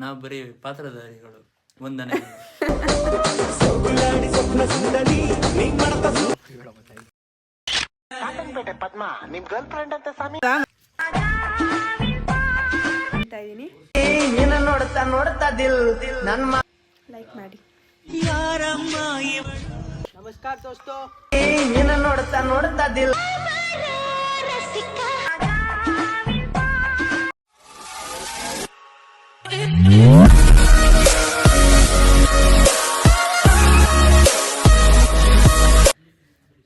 ನಾವು ಬರೀ ಪಾತ್ರಧಾರಿಗಳು. ವಂದನೆ. ಪದ್ಮ ನಿಮ್ ಗರ್ಲ್ ಫ್ರೆಂಡ್ ಅಂತ ಸ್ವಾಮಿ ನೋಡ್ತಾ ನೋಡ್ತಾ ದಿಲ್ ನನ್ನ ಲೈಕ್ ಮಾಡಿ. ನಮಸ್ಕಾರ ದೋಸ್ತೋ. ನೋಡ್ತಾ ನೋಡ್ತಾ ದಿಲ್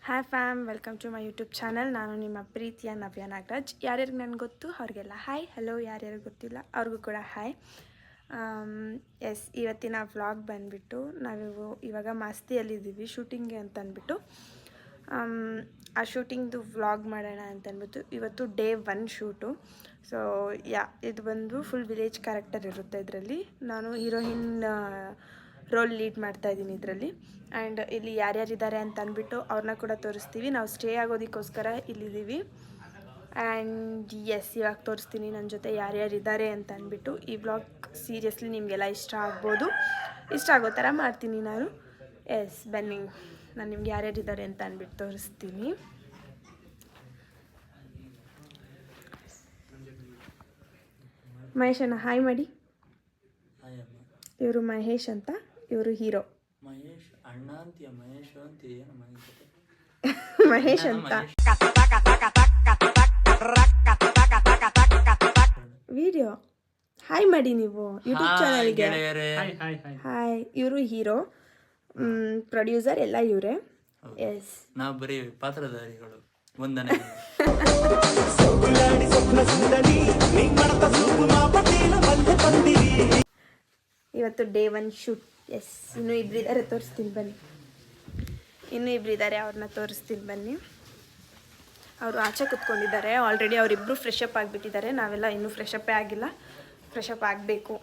hi fam, welcome to my YouTube channel. ನಾನು ನಿಮ್ಮ ಪ್ರೀತಿಯ ನವ್ಯ ನಾಗರಾಜ್. ಯಾರ್ಯಾರಿಗೆ ನನಗೆ ಗೊತ್ತು ಅವ್ರಿಗೆಲ್ಲ ಹಾಯ್, ಹಲೋ. ಯಾರ್ಯಾರಿಗೆ ಗೊತ್ತಿಲ್ಲ ಅವ್ರಿಗೂ ಕೂಡ ಹಾಯ್. ಎಸ್, ಇವತ್ತಿನ ವ್ಲಾಗ್ ಬಂದುಬಿಟ್ಟು ನಾವು ಇವಾಗ ಮಸ್ತಿಯಲ್ಲಿದ್ದೀವಿ ಶೂಟಿಂಗ್ಗೆ ಅಂತ ಅಂದ್ಬಿಟ್ಟು ಆ ಶೂಟಿಂಗ್ದು ವ್ಲಾಗ್ ಮಾಡೋಣ ಅಂತ ಅಂದ್ಬಿಟ್ಟು ಇವತ್ತು ಡೇ 1 ಶೂಟು. ಸೊ ಇದು ಬಂದು ಫುಲ್ ವಿಲೇಜ್ ಕ್ಯಾರೆಕ್ಟರ್ ಇರುತ್ತೆ. ಇದರಲ್ಲಿ ನಾನು ಹೀರೋಯಿನ್ ರೋಲ್ ಲೀಡ್ ಮಾಡ್ತಾಯಿದ್ದೀನಿ ಇದರಲ್ಲಿ. ಆ್ಯಂಡ್ ಇಲ್ಲಿ ಯಾರ್ಯಾರಿದ್ದಾರೆ ಅಂತ ಅಂದ್ಬಿಟ್ಟು ಅವ್ರನ್ನ ಕೂಡ ತೋರಿಸ್ತೀವಿ. ನಾವು ಸ್ಟೇ ಆಗೋದಕ್ಕೋಸ್ಕರ ಇಲ್ಲಿದ್ದೀವಿ. ಆ್ಯಂಡ್ ಎಸ್, ಇವಾಗ ತೋರಿಸ್ತೀನಿ ನನ್ನ ಜೊತೆ ಯಾರ್ಯಾರಿದ್ದಾರೆ ಅಂತ ಅಂದ್ಬಿಟ್ಟು. ಈ ವ್ಲಾಗ್ ಸೀರಿಯಸ್ಲಿ ನಿಮಗೆಲ್ಲ ಇಷ್ಟ ಆಗ್ಬೋದು, ಇಷ್ಟ ಆಗೋ ಥರ ಮಾಡ್ತೀನಿ ನಾನು. ಎಸ್, ಬನ್ನಿ, ನಾನು ನಿಮ್ಗೆ ಯಾರ್ಯಾರಿದ್ದಾರೆ ಅಂತ ಅಂದ್ಬಿಟ್ಟು ತೋರಿಸ್ತೀನಿ. ಮಹೇಶ್ ಅಣ್ಣ ಹಾಯ್ ಮಾಡಿ. ಇವರು ಮಹೇಶ್ ಅಂತ, ಇವರು ಹೀರೋ. ಮಹೇಶ್ ಅಣ್ಣ ಅಂತೀಯ, ಮಹೇಶ್ ಅಂತೀಯ. ಮಹೇಶ್ ಅಂತ ವಿಡಿಯೋ ಹಾಯ್ ಮಾಡಿ ನೀವು ಯೂಟ್ಯೂಬ್ ಚಾನಲ್ಗೆ. ಹಾಯ್, ಇವರು ಹೀರೋ, ಪ್ರೊಡ್ಯೂಸರ್ ಎಲ್ಲ ಇವರೇ. ಎಸ್, ನಾವು ಬರೀ ಪಾತ್ರಧಾರಿಗಳು. ವಂದನೆ. ಇವತ್ತು ಡೇ 1 ಶೂಟ್. ಎಸ್, ಇನ್ನೂ ಇಬ್ಬರಿದ್ದಾರೆ, ತೋರಿಸ್ತೀನಿ ಬನ್ನಿ. ಇನ್ನೂ ಇಬ್ಬರಿದ್ದಾರೆ, ಅವ್ರನ್ನ ತೋರಿಸ್ತೀನಿ ಬನ್ನಿ. ಅವರು ಆಚೆ ಕೂತ್ಕೊಂಡಿದ್ದಾರೆ ಆಲ್ರೆಡಿ. ಅವರಿಬ್ಬರು ಫ್ರೆಶ್ ಅಪ್ ಆಗಿಬಿಟ್ಟಿದ್ದಾರೆ. ನಾವೆಲ್ಲ ಇನ್ನೂ ಫ್ರೆಶ್ ಅಪ್ಪೇ ಆಗಿಲ್ಲ, ಫ್ರೆಶ್ ಅಪ್ ಆಗಬೇಕು.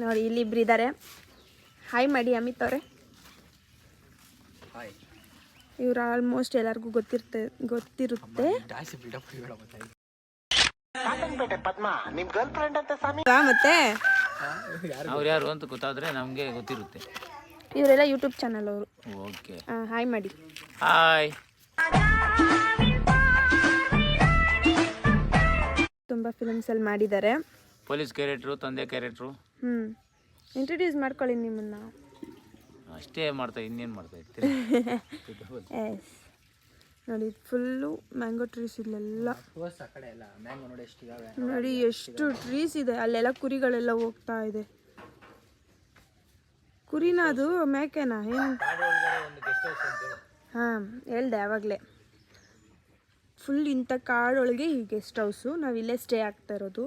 ನೋಡಿ, ಇಲ್ಲಿ ಇಬ್ಬರಿದ್ದಾರೆ. ಹಾಯ್ ಮಾಡಿ ಅಮಿತ್ ಅವರೇ. ಇವರು ಆಲ್ಮೋಸ್ಟ್ ಎಲ್ಲರಿಗೂ ಗೊತ್ತಿರುತ್ತೆ. ಪದ್ಮ ನಿಮ್ ಗರ್ಲ್ ಫ್ರೆಂಡ್ ಅಂತ ಸ್ವಾಮಿ. ಮತ್ತೆ ಅವ್ರು ಯಾರು ಅಂತ ಗೊತ್ತಾದ್ರೆ ನಮಗೆ ಗೊತ್ತಿರುತ್ತೆ. ಇವರೆಲ್ಲ ಯೂಟ್ಯೂಬ್ ಚಾನಲ್ ಅವರು. ಓಕೆ, ಹಾಯ್ ಮಾಡಿ. ಹಾಯ್. ತುಂಬ ಫಿಲ್ಮ್ಸಲ್ಲಿ ಮಾಡಿದ್ದಾರೆ. ಪೊಲೀಸ್ ಕ್ಯಾರೆಕ್ಟ್ರು, ತಂದೆ ಕ್ಯಾರೆಕ್ಟ್ರು. ಇಂಟ್ರೊಡ್ಯೂಸ್ ಮಾಡ್ಕೊಳ್ಳಿ ನಿಮ್ಮನ್ನ. ಅಷ್ಟೇ ಮಾಡ್ತಾ, ಇನ್ನೇನು ಮಾಡ್ತಾ ಇರ್ತೀರಿ. ಎಸ್, ನೋಡಿ ಫುಲ್ಲು ಮ್ಯಾಂಗೋ ಟ್ರೀಸ್ ಇಲ್ಲೆಲ್ಲ. ನೋಡಿ ಎಷ್ಟು ಟ್ರೀಸ್ ಇದೆ. ಅಲ್ಲೆಲ್ಲ ಕುರಿಗಳೆಲ್ಲ ಹೋಗ್ತಾ ಇದೆ. ಕುರಿನ ಅದು ಮೇಕೆನಾ ಏನು? ಹಾಂ, ಹೇಳ್ದೆ ಆವಾಗಲೇ. ಫುಲ್ ಇಂಥ ಕಾಡೊಳಗೆ ಈ ಗೆಸ್ಟ್ ಹೌಸು. ನಾವಿಲ್ಲೇ ಸ್ಟೇ ಆಗ್ತಾ ಇರೋದು.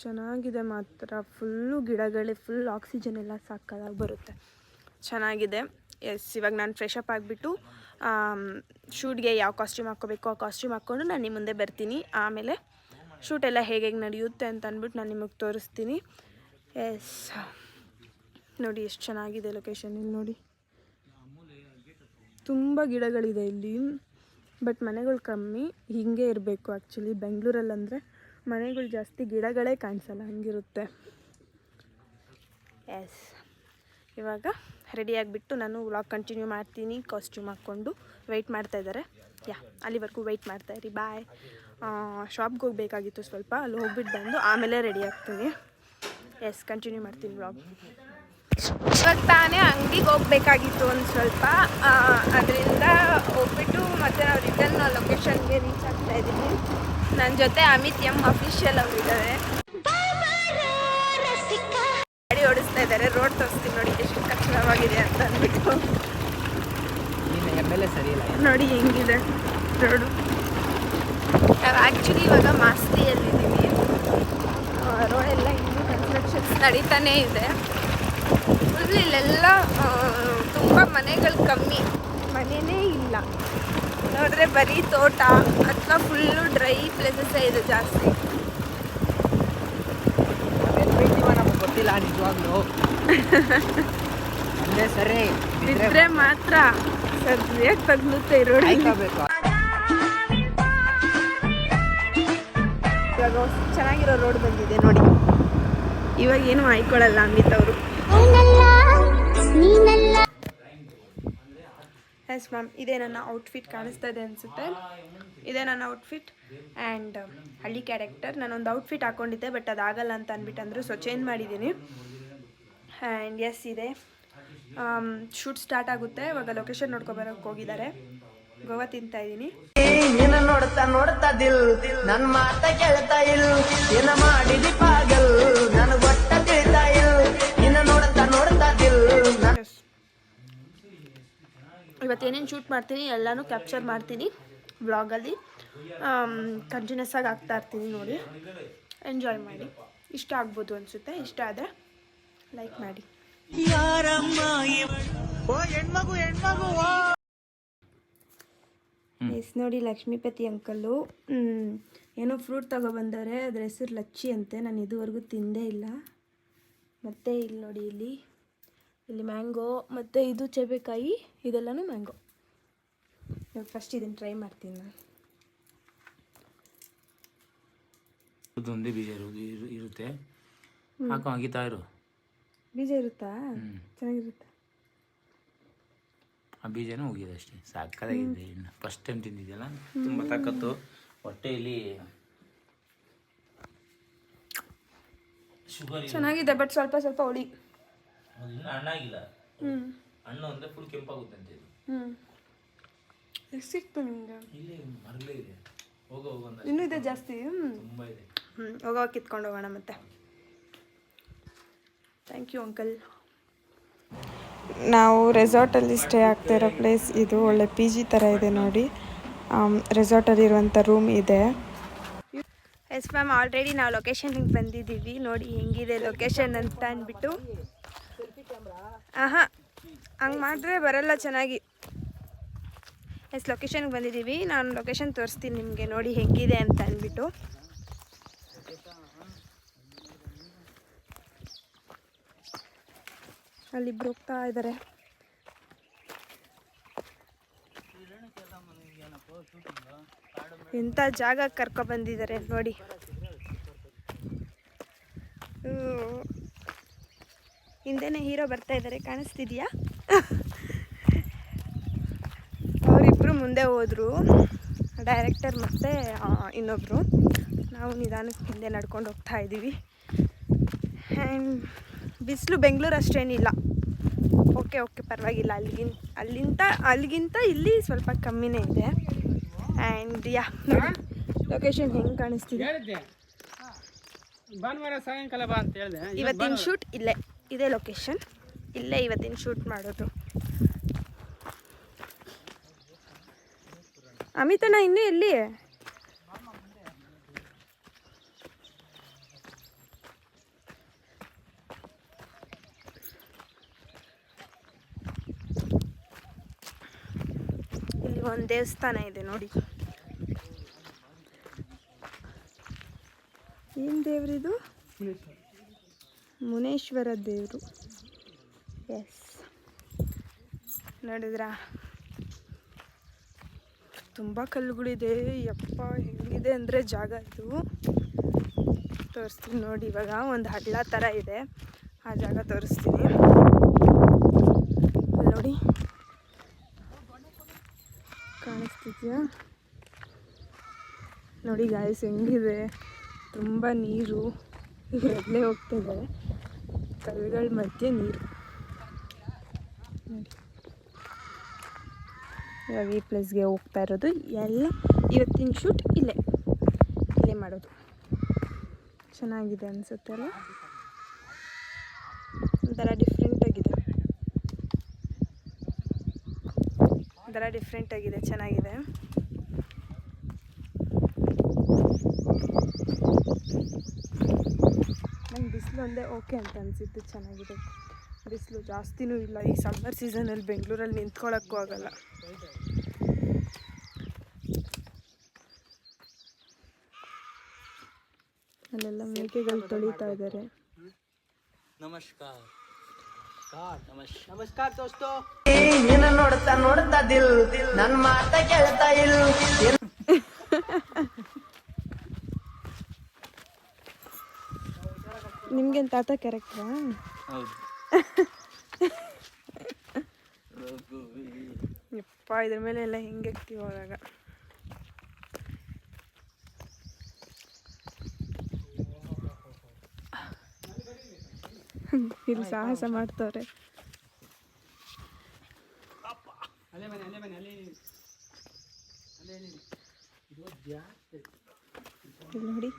ಚೆನ್ನಾಗಿದೆ ಮಾತ್ರ. ಫುಲ್ಲು ಗಿಡಗಳೇ, ಫುಲ್ ಆಕ್ಸಿಜನ್ ಎಲ್ಲ ಸಾಕಾಗಿ ಬರುತ್ತೆ. ಚೆನ್ನಾಗಿದೆ. ಎಸ್, ಇವಾಗ ನಾನು ಫ್ರೆಶ್ ಅಪ್ ಆಗಿಬಿಟ್ಟು ಶೂಟ್ಗೆ ಯಾವ ಕಾಸ್ಟ್ಯೂಮ್ ಹಾಕ್ಕೋಬೇಕು ಆ ಕಾಸ್ಟ್ಯೂಮ್ ಹಾಕ್ಕೊಂಡು ನಾನು ನಿಮ್ಮ ಮುಂದೆ ಬರ್ತೀನಿ. ಆಮೇಲೆ ಶೂಟ್ ಎಲ್ಲ ಹೇಗೆ ನಡೆಯುತ್ತೆ ಅಂತ ಅಂದ್ಬಿಟ್ಟು ನಾನು ನಿಮಗೆ ತೋರಿಸ್ತೀನಿ. ಎಸ್, ನೋಡಿ ಎಷ್ಟು ಚೆನ್ನಾಗಿದೆ ಲೊಕೇಶನ್. ಇಲ್ಲಿ ನೋಡಿ, ತುಂಬ ಗಿಡಗಳಿದೆ ಇಲ್ಲಿ. ಬಟ್ ಮನೆಗಳು ಕಮ್ಮಿ. ಹೀಗೆ ಇರಬೇಕು ಆ್ಯಕ್ಚುಲಿ. ಬೆಂಗಳೂರಲ್ಲಂದರೆ ಮನೆಗಳು ಜಾಸ್ತಿ, ಗಿಡಗಳೇ ಕಾಣಿಸಲ್ಲ, ಹಂಗಿರುತ್ತೆ. ಎಸ್, ಇವಾಗ ರೆಡಿಯಾಗಿಬಿಟ್ಟು ನಾನು ವ್ಲಾಗ್ ಕಂಟಿನ್ಯೂ ಮಾಡ್ತೀನಿ. ಕಾಸ್ಟ್ಯೂಮ್ ಹಾಕ್ಕೊಂಡು ವೆಯ್ಟ್ ಮಾಡ್ತಾಯಿದ್ದಾರೆ. ಅಲ್ಲಿವರೆಗೂ ವೆಯ್ಟ್ ಮಾಡ್ತಾಯಿರಿ. ಬಾಯ್. ಶಾಪ್ಗೆ ಹೋಗಬೇಕಾಗಿತ್ತು ಸ್ವಲ್ಪ, ಅಲ್ಲಿ ಹೋಗ್ಬಿಟ್ಟು ಬಂದು ಆಮೇಲೆ ರೆಡಿ ಆಗ್ತೀನಿ. ಎಸ್, ಕಂಟಿನ್ಯೂ ಮಾಡ್ತೀನಿ ವ್ಲಾಗ್. ಇವಾಗ ತಾನೇ ಅಂಗಡಿಗೆ ಹೋಗಬೇಕಾಗಿತ್ತು ಒಂದು ಸ್ವಲ್ಪ. ಅದರಿಂದ ಹೋಗ್ಬಿಟ್ಟು ಮತ್ತೆ ನಾವು ರಿಟರ್ನ್ ಲೊಕೇಶನ್ಗೆ ರೀಚ್ ಆಗ್ತಾಯಿದ್ದೀನಿ. ನನ್ನ ಜೊತೆ ಅಮಿತ್ ಅಫಿಷಿಯಲ್ ಅವರಿದ್ದಾರೆ. ಗಾಡಿ ಓಡಿಸ್ತಾ ಇದ್ದಾರೆ. ರೋಡ್ ತೋರಿಸ್ತೀನಿ ನೋಡಿ ಎಷ್ಟು ಕಷ್ಟವಾಗಿದೆ ಅಂತ ಅಂದ್ಬಿಟ್ಟು. ನೋಡಿ ಹೆಂಗಿದೆ ರೋಡು. ನಾವು ಆ್ಯಕ್ಚುಲಿ ಇವಾಗ ಮಾಸ್ತಿಯಲ್ಲಿದ್ದೀವಿ. ರೋಡೆಲ್ಲ ಇನ್ನೂ ಕನ್ಸ್ಟ್ರಕ್ಷನ್ಸ್ ನಡೀತಾನೇ ಇದೆ. ಫುಲ್ ಇಲ್ಲೆಲ್ಲ ತುಂಬ ಮನೆಗಳು ಕಮ್ಮಿ, ಮನೆಯೇ ಇಲ್ಲ. ನೋಡಿದ್ರೆ ಬರೀ ತೋಟ ಅಥವಾ ಫುಲ್ಲು ಡ್ರೈ ಪ್ಲೇಸಸ್ಸೇ ಇದೆ ಜಾಸ್ತಿ. ನಮಗೆ ಗೊತ್ತಿಲ್ಲ ನಿಜವಾಗ್ಲೂ. ಅಂದರೆ ಸರಿ ಬಿದ್ರೆ ಮಾತ್ರ ಸದ್ಯಾಗಿ ತಗ್ಲುತ್ತೆ ಈ ರೋಡ್. ಇವಾಗ ಚೆನ್ನಾಗಿರೋ ರೋಡ್ ಬಂದಿದೆ ನೋಡಿ. ಇವಾಗ ಏನು ಆಯ್ಕೊಳ್ಳಲ್ಲ ಅಮಿತ್ ಅವರು. ಎಸ್ ಮ್ಯಾಮ್, ಇದೇ ನನ್ನ ಔಟ್ಫಿಟ್ ಕಾಣಿಸ್ತಾ ಇದೆ ಅನಿಸುತ್ತೆ. ಇದೇ ನನ್ನ ಔಟ್ಫಿಟ್ ಆ್ಯಂಡ್ ಹಳ್ಳಿ ಕ್ಯಾರೆಕ್ಟರ್. ನಾನೊಂದು ಔಟ್ಫಿಟ್ ಹಾಕ್ಕೊಂಡಿದ್ದೆ, ಬಟ್ ಅದಾಗಲ್ಲ ಅಂತ ಅಂದ್ಬಿಟ್ಟಂದ್ರು, ಸೊ ಚೇಂಜ್ ಮಾಡಿದ್ದೀನಿ. ಆ್ಯಂಡ್ ಎಸ್ ಇದೆ ಶೂಟ್ ಸ್ಟಾರ್ಟ್ ಆಗುತ್ತೆ. ಇವಾಗ ಲೊಕೇಶನ್ ನೋಡ್ಕೊಬರೋಕ್ಕೆ ಹೋಗಿದ್ದಾರೆ. ಗೋವಾ ತಿಂತಾ ಇದ್ದೀನಿ. ನಿನ್ನ ನೋಡ್ತಾ ನೋಡ್ತಾ ದಿಲ್ ನನ್ ಮಾತ ಕೇಳ್ತಾ ಇಲ್ಲ, ಏನ ಮಾಡಿದಿ ಪಾಗಲ್ ನನ್ ಗೊತ್ತ ತಿಳಿತಾ ಇಲ್ಲ, ನಿನ್ನ ನೋಡ್ತಾ ನೋಡ್ತಾ ದಿಲ್. ಇವತ್ತೇನೇನು ಶೂಟ್ ಮಾಡ್ತೀನಿ ಎಲ್ಲನೂ ಕ್ಯಾಪ್ಚರ್ ಮಾಡ್ತೀನಿ ವ್ಲಾಗಲ್ಲಿ. ಕಂಟಿನ್ಯೂಸ್ ಆಗಿ ಹಾಕ್ತಾ ಇರ್ತೀನಿ ನೋಡಿ. ಎಂಜಾಯ್ ಮಾಡಿ. ಇಷ್ಟ ಆಗ್ಬೋದು ಅನಿಸುತ್ತೆ. ಇಷ್ಟ ಆದರೆ ಲೈಕ್ ಮಾಡಿ. ಎಸ್ ನೋಡಿ, ಲಕ್ಷ್ಮೀಪತಿ ಅಂಕಲ್ಲು ಏನೋ ಫ್ರೂಟ್ ತಗೊಬಂದರೆ, ಅದ್ರ ಹೆಸರು ಲಚ್ಚಿ ಅಂತೆ. ನಾನು ಇದುವರೆಗೂ ತಿಂದೇ ಇಲ್ಲ. ಮತ್ತು ಇಲ್ಲಿ ನೋಡಿ, ಇಲ್ಲಿ ಮ್ಯಾಂಗೋ ಮತ್ತು ಇದು ಚೇಬೆಕಾಯಿ, ಇದೆಲ್ಲನೂ ಮ್ಯಾಂಗೋ. ಇವಾಗ ಫಸ್ಟ್ ಇದನ್ನು ಟ್ರೈ ಮಾಡ್ತೀನಿ ನಾನು. ಒಂದೇ ಬೀಜ ಇರುತ್ತೆ, ಹಾಕೋ ಆಗಿತಾ ಇರು. ಬೀಜ ಇರುತ್ತಾ? ಚೆನ್ನಾಗಿರುತ್ತೆ. ಆ ಬೀಜನೂ ಹೋಗಿದೆ ಅಷ್ಟೇ, ಸಾಕಾಗಿದೆ. ಇನ್ನು ಫಸ್ಟ್ ಟೈಮ್ ತಿಂದಿದ್ದೆಲ್ಲ ತುಂಬ ತಾಕತ್ತು ಹೊಟ್ಟೆಯಲ್ಲಿ. ಶುಗರ್ ಚೆನ್ನಾಗಿದೆ, ಬಟ್ ಸ್ವಲ್ಪ ಸ್ವಲ್ಪ ಹುಳಿ. ಇನ್ನೂ ಹಣ್ಣಾಗಿಲ್ಲ. ಹಣ್ಣು ಅಂದರೆ ಫುಲ್ ಕೆಂಪಾಗುತ್ತೆ ಅಂತ ಇದು. ಎಷ್ಟು ಸಿಕ್ತು ನಿಮ್ಗೆ? ಇಲ್ಲಿ ಮರಲೇ ಇದೆ. ಹೋಗೋ ಅಂತ ಇನ್ನೂ ಇದೆ ಜಾಸ್ತಿ. ತುಂಬ ಇದೆ. ಹೋಗೋ ಕಿತ್ಕೊಂಡು ಹೋಗೋಣ ಮತ್ತೆ. Thank you uncle. ನಾವು ರೆಸಾರ್ಟಲ್ಲಿ ಸ್ಟೇ ಆಗ್ತಾ ಇರೋ ಪ್ಲೇಸ್ ಇದು. ಒಳ್ಳೆ ಪಿ ಜಿ ಥರ ಇದೆ ನೋಡಿ. ರೆಸಾರ್ಟಲ್ಲಿ ಇರುವಂಥ ರೂಮ್ ಇದೆ. ಎಸ್ ಮ್ಯಾಮ್, ಆಲ್ರೆಡಿ ನಾವು ಲೊಕೇಶನ್ಗೆ ಬಂದಿದ್ದೀವಿ. ನೋಡಿ ಹೆಂಗಿದೆ ಲೊಕೇಶನ್ ಅಂತ ಅಂದ್ಬಿಟ್ಟು. ಹಾಂ, ಹಂಗೆ ಮಾಡಿದ್ರೆ ಬರಲ್ಲ ಚೆನ್ನಾಗಿ. ಎಸ್, ಲೊಕೇಶನ್ಗೆ ಬಂದಿದ್ದೀವಿ. ನಾನು ಲೊಕೇಶನ್ ತೋರಿಸ್ತೀನಿ ನಿಮಗೆ, ನೋಡಿ ಹೆಂಗಿದೆ ಅಂತ ಅಂದ್ಬಿಟ್ಟು. ಅಲ್ಲಿಬ್ರು ಹೋಗ್ತಾ ಇದ್ದಾರೆ. ಎಂಥ ಜಾಗ ಕರ್ಕೊಬಂದಿದ್ದಾರೆ ನೋಡಿ. ಹಿಂದೆನೇ ಹೀರೋ ಬರ್ತಾ ಇದ್ದಾರೆ, ಕಾಣಿಸ್ತಿದ್ಯಾ? ಅವರಿಬ್ಬರು ಮುಂದೆ ಹೋದರು, ಡೈರೆಕ್ಟರ್ ಮತ್ತು ಇನ್ನೊಬ್ಬರು. ನಾವು ನಿಧಾನಕ್ಕೆ ಹಿಂದೆ ನಡ್ಕೊಂಡು ಹೋಗ್ತಾ ಇದ್ದೀವಿ. ಆ್ಯಂಡ್ ಬಿಸಿಲು ಬೆಂಗಳೂರು ಅಷ್ಟೇನಿಲ್ಲ. ಓಕೆ ಪರವಾಗಿಲ್ಲ. ಅಲ್ಲಿಗಿಂತ ಇಲ್ಲಿ ಸ್ವಲ್ಪ ಕಮ್ಮಿನೇ ಇದೆ. ಆ್ಯಂಡ್ ನೋಡಿ ಲೊಕೇಶನ್ ಹೆಂಗೆ ಕಾಣಿಸ್ತಿದೆ. ಭಾನುವಾರ ಸಾಯಂಕಾಲ ಬಾ ಅಂತ ಹೇಳಿದೆ. ಇವತ್ತಿನ ಶೂಟ್ ಇದೇ ಲೊಕೇಶನ್. ಇಲ್ಲೇ ಇವತ್ತಿನ ಶೂಟ್ ಮಾಡೋದು. ಅಮಿತಣ್ಣ ಇನ್ನೂ ಎಲ್ಲಿ? ಇಲ್ಲಿ ಒಂದು ದೇವಸ್ಥಾನ ಇದೆ ನೋಡಿ. ಏನು ದೇವ್ರಿದು? ಮುನೇಶ್ವರ ದೇವರು. ಎಸ್, ನೋಡಿದ್ರಾ? ತುಂಬ ಕಲ್ಲುಗಳಿದೆ. ಯಪ್ಪ, ಹೆಂಗಿದೆ ಅಂದರೆ ಜಾಗ ಇದು. ತೋರಿಸ್ತೀನಿ ನೋಡಿ. ಇವಾಗ ಒಂದು ಹಳ್ಳ ಥರ ಇದೆ, ಆ ಜಾಗ ತೋರಿಸ್ತೀನಿ ನೋಡಿ. ಕಾಣಿಸ್ತಿದ್ಯಾ ನೋಡಿ ಗಾಯ್ಸ್, ಹೆಂಗಿದೆ. ತುಂಬ ನೀರು ಇರಲ್ಲೇ ಹೋಗ್ತಿದೆ, ಕಲ್ಲುಗಳ ಮಧ್ಯೆ ನೀರು ನೋಡಿ. ಇವಾಗ ಈ ಪ್ಲೇಸ್ಗೆ ಹೋಗ್ತಾ ಇರೋದು. ಎಲ್ಲ ಇವತ್ತಿನ ಶೂಟ್ ಇಲ್ಲೇ ಮಾಡೋದು. ಚೆನ್ನಾಗಿದೆ ಅನಿಸುತ್ತೆ ಅಲ್ಲ? ಒಂಥರ ಡಿಫ್ರೆಂಟಾಗಿದೆ, ಚೆನ್ನಾಗಿದೆ. ನಂಗೆ ಬಿಸಿಲು ಒಂದೇ ಓಕೆ ಅಂತ ಅನಿಸಿದ್ದು. ಚೆನ್ನಾಗಿದೆ. ಬಿಸಿಲು ಜಾಸ್ತಿನೂ ಇಲ್ಲ. ಈ ಸಮ್ಮರ್ ಸೀಸನಲ್ಲಿ ಬೆಂಗಳೂರಲ್ಲಿ ನಿಂತ್ಕೊಳ್ಳೋಕ್ಕೂ ಆಗಲ್ಲ. ಅಲ್ಲೆಲ್ಲ ಮೇಕೆಗಳು ತೊಳಿತಾ ಇದ್ದಾರೆ. ನಮಸ್ಕಾರ ದೋಸ್ತೋ. ನೋಡ್ತಾ ನೋಡ್ತಾ ದಿಲ್ ನನ್ ಮಾತ ಕೇಳ್ತಾ ಇಲ್ಲ ನಿಮ್ಗೇನು ತಾತ ಕ್ಯಾರೆಕ್ಟ್ರಾ? ಹೌದು. ಯಪ್ಪ ಇದ್ರ ಮೇಲೆ ಎಲ್ಲ ಹೆಂಗೆ ಇವಾಗ ಇಲ್ಲಿ ಸಾಹಸ ಮಾಡ್ತವ್ರೆ. ಇಲ್ಲಿ ನೋಡಿ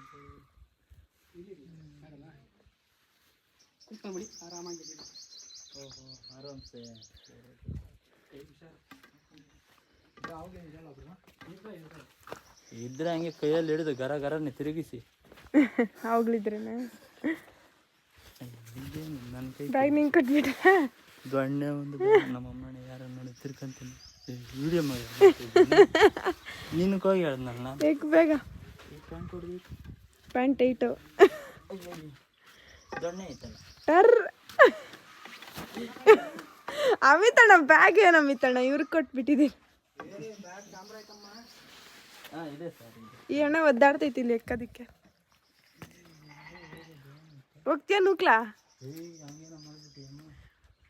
ಇದ್ರೆ ಹಂಗೆ ಕೈಯಲ್ಲಿ ಹಿಡಿದು ಗರ ಗರನೆ ತಿರುಗಿಸಿ ಹೋಗ್ಲಿದ್ರೇನ ನನ್ನ ಕೈ ಬ್ಯಾಗ್ ನಿಂಗೆ ಕೊಟ್ಬಿಟ್ರ ದೊಣ್ಣೆ ಒಂದು ನಮ್ಮಮ್ಮನೆ ಯಾರು ನೋಡಿ ತಿರ್ಕಂತೀನಿ ವಿಡಿಯೋ ಮಾಡಿ ನೀನು ಹೋಗಿ ಹೇಳ್ದಲ್ಲ ಬೇಕು ಬೇಗ ಪ್ಯಾಂಟ್ ಹೊಡ್ಬೇಕು ಪ್ಯಾಂಟ್ ಏಟು ದೊಣ್ಣೆ ಐತಲ್ಲ ಟರ್ ಅಮಿತಣ್ಣ ಬ್ಯಾಗ್ ಏನು ಅಮಿತಣ್ಣ ಇವ್ರಿಗೆ ಕೊಟ್ಬಿಟ್ಟಿದ್ದೀನಿ. ಹಾಂ ಇದೆ ಸರ್ ಈ ಅಣ್ಣ ಒದ್ದಾಡ್ತೈತಿ ಇಲ್ಲಿ ಎಕ್ಕದಕ್ಕೆ. ಹೋಗ್ತೀಯ ನೂಕ್ಲಾ?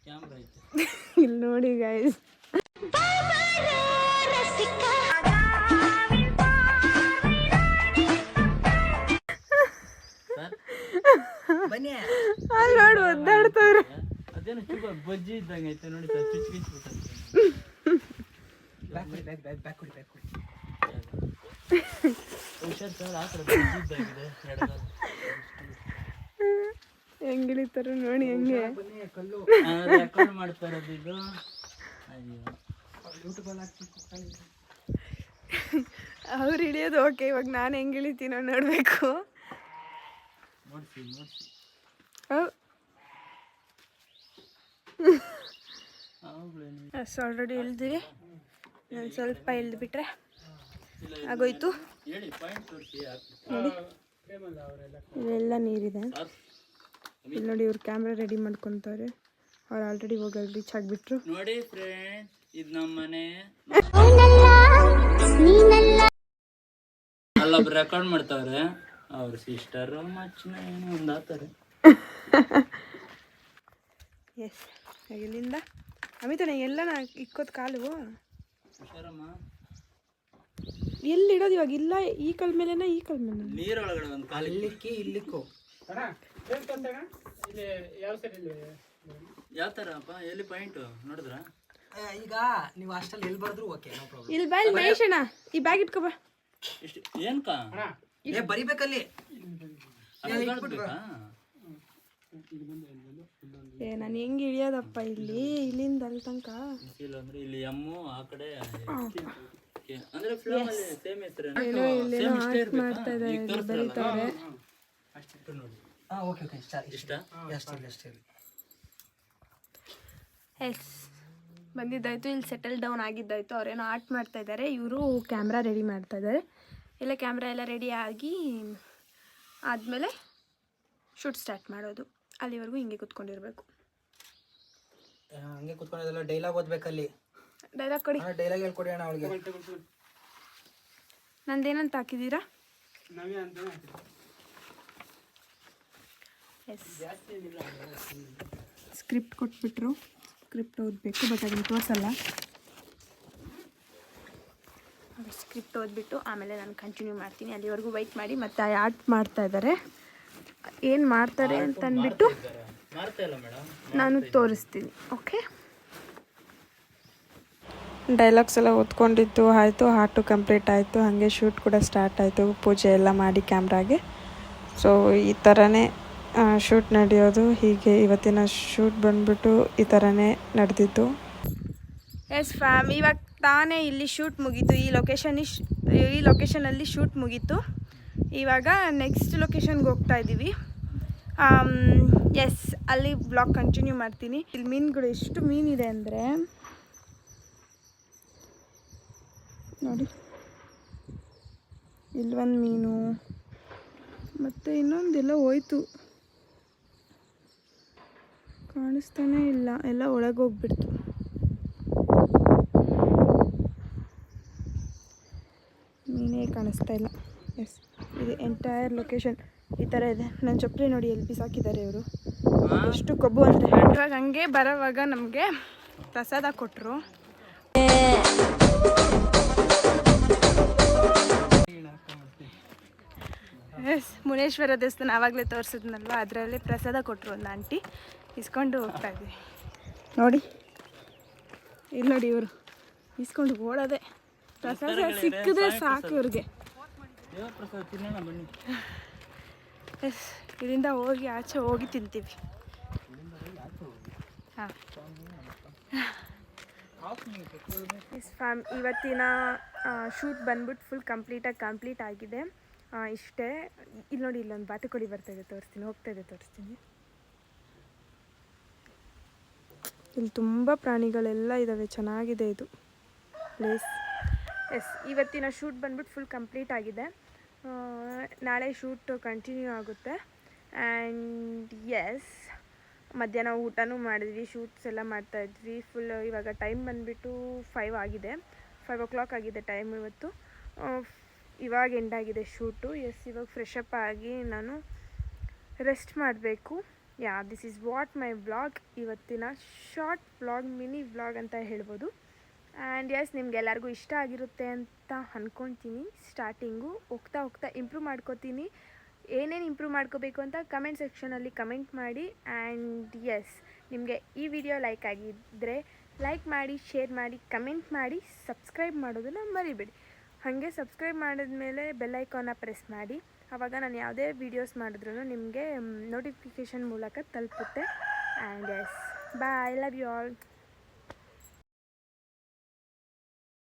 ಕ್ಯಾಮ್ರಾ ಐತೆ ಇಲ್ಲಿ ನೋಡಿ ಗೈಸ್ ಅಲ್ಲಿ ನೋಡಿ ಒದ್ದಾಡ್ತವ್ರೆ. ಅದೇನು ಚುಬ್ಬ ಬಜ್ಜಿ ಇದ್ದಂಗೆ ಐತೆ ನೋಡಿ ಸರ್ ಚುಚ್ಚಿಬಿಟ್ಟು ಹುಷಾರ್ ಸರ್ ಆ ಥರ ಬಜ್ಜಿ ಇದ್ದಾಗಿದೆ ಹೆಂಗ್ ಇಳಿತಾರ ನೋಡಿ ಹೆಂಗೆ ರೆಕಾರ್ಡ್ ಮಾಡ್ತಾ ಇರೋದು ಇದು. ಅವ್ರು ಹಿಡಿಯೋದು ಓಕೆ, ಇವಾಗ ನಾನು ಹೆಂಗೆ ಇಳಿತೀನೋ ನೋಡಬೇಕು. ನೋಡ್ಸಿ ನೋಡ್ಸಿ ಆಲ್ರೆಡಿ ಇಳಿದಿರಿ. ನಾನು ಸ್ವಲ್ಪ ಇಳಿದ್ಬಿಟ್ರೆ ಆಗೋಯ್ತು. ಹೇಳಿ ಪಾಯಿಂಟ್ ತೋರಿಸಿ ನೋಡಿ ಇಲ್ಲೆಲ್ಲ ನೀರಿದೆ. ಇಲ್ಲಿ ನೋಡಿ ಇವ್ರು ಕ್ಯಾಮ್ರಾ ರೆಡಿ ಮಾಡ್ಕೊತಾರೆ. ಅವ್ರು ಆಲ್ರೆಡಿ ಹೋಗಿ ಅಲ್ಲಿ ರೀಚ್ ಆಗಿಬಿಟ್ರು. ನೋಡಿ ಫ್ರೆಂಡ್ಸ್ ಇದು ನಮ್ಮ ಮನೆ. ಅಲ್ಲೊಬ್ರು ರೆಕಾರ್ಡ್ ಮಾಡ್ತಾವ್ರೆ ಅವ್ರ ಸಿಸ್ಟರ್ ಮಚ್ಚನ ಏನೋ ಒಂದು ಆತಾರೆ. ಎಸ್ ಇಲ್ಲಿಂದ ಅಮಿತಣ್ಣ ಎಲ್ಲ ಇಕ್ಕೋದು ಕಾಲು ಹುಷಾರಮ್ಮ. ಎಲ್ಲಿ ಇಡೋದು ಇವಾಗ? ಇಲ್ಲ ಈ ಕಲ್ ಮೇಲೆನಾ ಈ ಕಲ್ ಮೇಲೆ? ನೀರೊಳಗಡೆ ಒಂದು ಕಾಲು ಇಲ್ಲಿಕ್ಕಿ ಇಲ್ಲಿಕ್ಕೋ ಯಾವ ಥರ ಅಪ್ಪ ಎಲ್ಲಿ ಪಾಯಿಂಟ್ ನೋಡಿದ್ರ? ಈಗ ನೀವು ಅಷ್ಟಲ್ಲಿ ಎಲ್ಲಿ ಬರೆದ್ರು ಓಕೆ ನೋ ಪ್ರಾಬ್ಲಮ್. ಇಲ್ಲಿ ಬಾ, ಇಲ್ಲಿ ಮಹೇಶ್ ಅಣ್ಣ ಈ ಬ್ಯಾಗ್ ಇಟ್ಕೋ ಬಾ. ಇಷ್ಟು ಏನ್ಕ ಬರಿಬೇಕಲ್ಲಿ ಏ ನಾನು ಹೆಂಗೆ ಇಳಿಯೋದಪ್ಪ ಇಲ್ಲಿ ಇಲ್ಲಿಂದ ಅಲ್ಲಿ ತನಕ? ಅಂದ್ರೆ ಇಲ್ಲಿ ಎಮ್ಮು ಆ ಕಡೆ ಅಂದ್ರೆ ಫ್ಲೋಮ್ ಅಲ್ಲಿ ಸೇಮ್ ಹೆಸರು ಏನೋ ಇಲ್ಲೇನೋ ಆರ್ಟ್ ಮಾಡ್ತಾ ಇದ್ದಾರೆ, ಬರೀತಾರೆ. ನೋಡಿ ಓಕೆ ಓಕೆ ಇಷ್ಟ ಎಷ್ಟು ಎಸ್ ಬಂದಿದ್ದಾಯ್ತು. ಇಲ್ಲಿ ಸೆಟಲ್ ಡೌನ್ ಆಗಿದ್ದಾಯ್ತು. ಅವ್ರೇನೋ ಆರ್ಟ್ ಮಾಡ್ತಾ ಇದ್ದಾರೆ, ಇವರು ಕ್ಯಾಮ್ರಾ ರೆಡಿ ಮಾಡ್ತಾ ಇದ್ದಾರೆ. ಎಲ್ಲ ಕ್ಯಾಮ್ರಾ ಎಲ್ಲ ರೆಡಿ ಆಗಿ ಆದಮೇಲೆ ಶೂಟ್ ಸ್ಟಾರ್ಟ್ ಮಾಡೋದು. ಅಲ್ಲಿವರೆಗೂ ಹಿಂಗೆ ಕೂತ್ಕೊಂಡಿರ್ಬೇಕು. ಹಂಗೆ ಕೂತ್ಕೊಂಡಿದ್ದಲ್ಲ, ಡೈಲಾಗ್ ಓದ್ಬೇಕಲ್ಲಿ. ಡೈಲಾಗ್ ಕೊಡಿ. ಡೈಲಾಗ್ ಹೇಳ್ಕೊಡಿ ಅಣ್ಣ ಅವಳಿಗೆ. ನಂದೇನಂತ ಹಾಕಿದ್ದೀರಾ? ಎಸ್ ಸ್ಕ್ರಿಪ್ಟ್ ಕೊಟ್ಬಿಟ್ರು, ಸ್ಕ್ರಿಪ್ಟ್ ಓದಬೇಕು. ಬಟ್ ಅದನ್ನು ತೋರಿಸಲ್ಲ. ಸ್ಕ್ರಿಪ್ಟ್ ಓದ್ಬಿಟ್ಟು ಆಮೇಲೆ ನಾನು ಕಂಟಿನ್ಯೂ ಮಾಡ್ತೀನಿ. ಅಲ್ಲಿವರೆಗೂ ವೆಯ್ಟ್ ಮಾಡಿ. ಮತ್ತು ಆರ್ಟ್ ಮಾಡ್ತಾ ಇದ್ದಾರೆ, ಏನು ಮಾಡ್ತಾರೆ ಅಂತ ಅಂದ್ಬಿಟ್ಟು ನಾನು ತೋರಿಸ್ತೀನಿ. ಓಕೆ, ಡೈಲಾಗ್ಸ್ ಎಲ್ಲ ಓದ್ಕೊಂಡಿದ್ದು ಆಯಿತು, ಆರ್ಟು ಕಂಪ್ಲೀಟ್ ಆಯಿತು. ಹಾಗೆ ಶೂಟ್ ಕೂಡ ಸ್ಟಾರ್ಟ್ ಆಯಿತು, ಪೂಜೆ ಎಲ್ಲ ಮಾಡಿ ಕ್ಯಾಮ್ರಾಗೆ. ಸೊ ಈ ಥರನೇ ಶೂಟ್ ನಡೆಯೋದು. ಹೀಗೆ ಇವತ್ತಿನ ಶೂಟ್ ಬಂದ್ಬಿಟ್ಟು ಈ ಥರನೇ ನಡೆದಿತ್ತು. ಎಸ್ ಫ್ಯಾಮ್, ಇವಾಗ ತಾನೇ ಇಲ್ಲಿ ಶೂಟ್ ಮುಗೀತು. ಈ ಲೊಕೇಶನಲ್ಲಿ ಶೂಟ್ ಮುಗೀತು. ಇವಾಗ ನೆಕ್ಸ್ಟ್ ಲೊಕೇಶನ್ಗೆ ಹೋಗ್ತಾ ಇದ್ದೀವಿ. ಎಸ್ ಅಲ್ಲಿ ಬ್ಲಾಗ್ ಕಂಟಿನ್ಯೂ ಮಾಡ್ತೀನಿ. ಇಲ್ಲಿ ಮೀನುಗಳು ಎಷ್ಟು ಮೀನಿದೆ ಅಂದರೆ ನೋಡಿ, ಇಲ್ಲೊಂದು ಮೀನು ಮತ್ತು ಇನ್ನೊಂದೆಲ್ಲ ಹೋಯ್ತು, ಕಾಣಿಸ್ತಾನೇ ಇಲ್ಲ, ಎಲ್ಲ ಒಳಗೆ ಹೋಗ್ಬಿಡ್ತು. ಕಾಣಿಸ್ತಾ ಇಲ್ಲ. ಎಸ್, ಇದು ಎಂಟೈರ್ ಲೊಕೇಶನ್ ಈ ಥರ ಇದೆ. ನನ್ನ ಚಪ್ಪಲಿ ನೋಡಿ ಎಲ್ಲಿ ಬಿಸಾಕಿದ್ದಾರೆ ಇವರು, ಎಷ್ಟು ಕೊಬ್ಬು ಅಂದರೆ. ಇವಾಗ ಹಂಗೆ ಬರೋವಾಗ ನಮಗೆ ಪ್ರಸಾದ ಕೊಟ್ಟರು. ಎಸ್, ಮುನೇಶ್ವರ ದೇವಸ್ಥಾನ ಆವಾಗಲೇ ತೋರಿಸಿದ್ನಲ್ವ, ಅದರಲ್ಲಿ ಪ್ರಸಾದ ಕೊಟ್ಟರು ಒಂದು ಆಂಟಿ. ಇಸ್ಕೊಂಡು ಹೋಗ್ತಾ ಇದ್ವಿ ನೋಡಿ. ಇಲ್ಲಿ ನೋಡಿ ಇವರು ಇಸ್ಕೊಂಡು ಓಡೋದೆ. ಪ್ರಸಾದ ಸಿಕ್ಕಿದ್ರೆ ಸಾಕು ಇವ್ರಿಗೆ. ಎಸ್, ಇದರಿಂದ ಹೋಗಿ ಆಚೆ ಹೋಗಿ ತಿಂತೀವಿ. ಹಾಂ ಎಸ್ ಫ್ಯಾಮ್, ಇವತ್ತಿನ ಶೂಟ್ ಬಂದ್ಬಿಟ್ಟು ಫುಲ್ ಕಂಪ್ಲೀಟ್ ಆಗಿದೆ. ಇಷ್ಟೇ. ಇಲ್ಲಿ ನೋಡಿ, ಇಲ್ಲೊಂದು ಬಾತುಕೋಳಿ ಬರ್ತಾಯಿದೆ, ತೋರಿಸ್ತೀನಿ. ಇಲ್ಲಿ ತುಂಬ ಪ್ರಾಣಿಗಳೆಲ್ಲ ಇದ್ದಾವೆ, ಚೆನ್ನಾಗಿದೆ ಇದು ಪ್ಲೇಸ್. ಎಸ್, ಇವತ್ತಿನ ಶೂಟ್ ಬಂದ್ಬಿಟ್ಟು ಫುಲ್ ಕಂಪ್ಲೀಟ್ ಆಗಿದೆ. ನಾಳೆ ಶೂಟ್ ಕಂಟಿನ್ಯೂ ಆಗುತ್ತೆ. ಆ್ಯಂಡ್ ಎಸ್, ಮಧ್ಯಾಹ್ನ ಊಟನೂ ಮಾಡಿದ್ವಿ, ಶೂಟ್ಸ್ ಎಲ್ಲ ಮಾಡ್ತಾಯಿದ್ವಿ ಫುಲ್. ಇವಾಗ ಟೈಮ್ ಬಂದುಬಿಟ್ಟು 5 ಆಗಿದೆ, 5 o'clock ಆಗಿದೆ ಟೈಮ್ ಇವತ್ತು. ಇವಾಗ ಎಂಡಾಗಿದೆ ಶೂಟು. ಎಸ್, ಇವಾಗ ಫ್ರೆಶ್ ಅಪ್ ಆಗಿ ನಾನು ರೆಸ್ಟ್ ಮಾಡಬೇಕು. This is what my vlog. ಇವತ್ತಿನ ಶಾರ್ಟ್ ವ್ಲಾಗ್, ಮಿನಿ ವ್ಲಾಗ್ ಅಂತ ಹೇಳ್ಬೋದು. ಆ್ಯಂಡ್ ಎಸ್, ನಿಮ್ಗೆಲ್ಲರಿಗೂ ಇಷ್ಟ ಆಗಿರುತ್ತೆ ಅಂತ ಅಂದ್ಕೊತೀನಿ. ಸ್ಟಾರ್ಟಿಂಗು ಹೋಗ್ತಾ ಇಂಪ್ರೂವ್ ಮಾಡ್ಕೋತೀನಿ. ಏನೇನು ಇಂಪ್ರೂವ್ ಮಾಡ್ಕೋಬೇಕು ಅಂತ ಕಮೆಂಟ್ ಸೆಕ್ಷನಲ್ಲಿ ಕಮೆಂಟ್ ಮಾಡಿ. ಆ್ಯಂಡ್ ಎಸ್, ನಿಮಗೆ ಈ ವಿಡಿಯೋ ಲೈಕ್ ಆಗಿದ್ದರೆ ಲೈಕ್ ಮಾಡಿ, ಶೇರ್ ಮಾಡಿ, ಕಮೆಂಟ್ ಮಾಡಿ, ಸಬ್ಸ್ಕ್ರೈಬ್ ಮಾಡೋದನ್ನು ಮರಿಬೇಡಿ. ಹಾಗೆ ಸಬ್ಸ್ಕ್ರೈಬ್ ಮಾಡಿದ್ಮೇಲೆ ಬೆಲ್ ಐಕಾನ್ನ ಪ್ರೆಸ್ ಮಾಡಿ. ಆವಾಗ ನಾನು ಯಾವುದೇ ವೀಡಿಯೋಸ್ ಮಾಡಿದ್ರೂ ನಿಮಗೆ ನೋಟಿಫಿಕೇಷನ್ ಮೂಲಕ ತಲುಪುತ್ತೆ. And yes, bye, love you all.